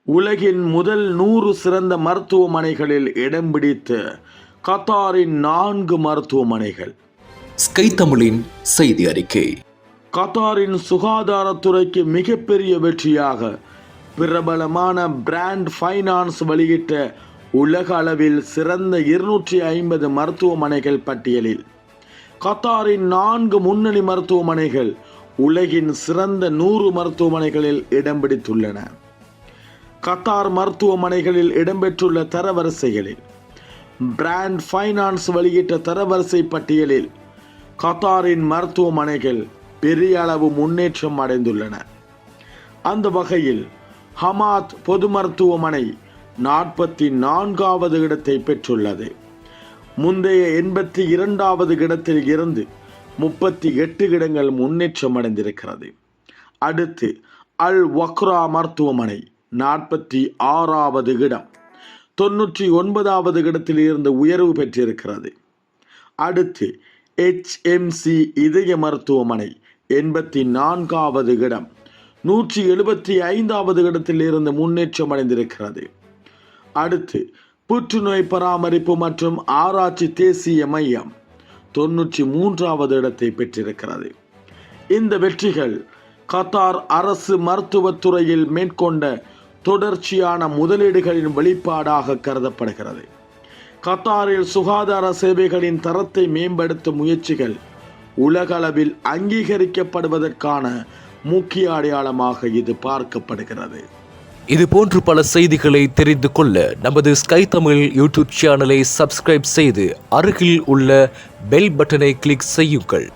உலகின் முதல் 100 சிறந்த மருத்துவமனைகளில் இடம் பிடித்த கத்தாரின் 4 மருத்துவமனைகள். ஸ்கை தமிழின் செய்தி அறிக்கை. கத்தாரின் சுகாதாரத்துறைக்கு மிகப்பெரிய வெற்றியாக பிரபலமான பிராண்ட் ஃபைனான்ஸ் வெளியிட்ட உலக அளவில் சிறந்த 250 மருத்துவமனைகள் பட்டியலில் கத்தாரின் 4 முன்னணி மருத்துவமனைகள் உலகின் சிறந்த 100 மருத்துவமனைகளில் இடம் பிடித்துள்ளன. கத்தார் மருத்துவமனைகளில் இடம்பெற்றுள்ள தரவரிசைகளில் பிராண்ட் ஃபைனான்ஸ் வெளியிட்ட தரவரிசை பட்டியலில் கத்தாரின் மருத்துவமனைகள் பெரிய அளவு முன்னேற்றம் அடைந்துள்ளன. அந்த வகையில் ஹமாத் பொது மருத்துவமனை 44வது இடத்தை பெற்றுள்ளது. முந்தைய 82வது இடத்தில் இருந்து 38 இடங்கள் முன்னேற்றம் அடைந்திருக்கிறது. அடுத்து அல் வக்ரா மருத்துவமனை 46வது இடம் 99வது இடத்தில் இருந்து உயர்வு பெற்றிருக்கிறது. அடுத்து HMC இதய மருத்துவமனை 84வது இடம் 175வது இடத்தில் இருந்து முன்னேற்றம் அடைந்திருக்கிறது. அடுத்து புற்றுநோய் பராமரிப்பு மற்றும் ஆராய்ச்சி தேசிய மையம் 93வது இடத்தை பெற்றிருக்கிறது. இந்த வெற்றிகள் கத்தார் அரசு மருத்துவத்துறையில் மேற்கொண்ட தொடர்ச்சியான முதலீடுகளின் வெளிப்பாடாக கருதப்படுகிறது. கத்தாரில் சுகாதார சேவைகளின் தரத்தை மேம்படுத்தும் முயற்சிகள் உலகளவில் அங்கீகரிக்கப்படுவதற்கான முக்கிய அடையாளமாக இது பார்க்கப்படுகிறது. இதுபோன்று பல செய்திகளை தெரிந்து கொள்ள நமது ஸ்கை தமிழ் யூடியூப் சேனலை சப்ஸ்கிரைப் செய்து அருகில் உள்ள பெல் பட்டனை கிளிக் செய்யுங்கள்.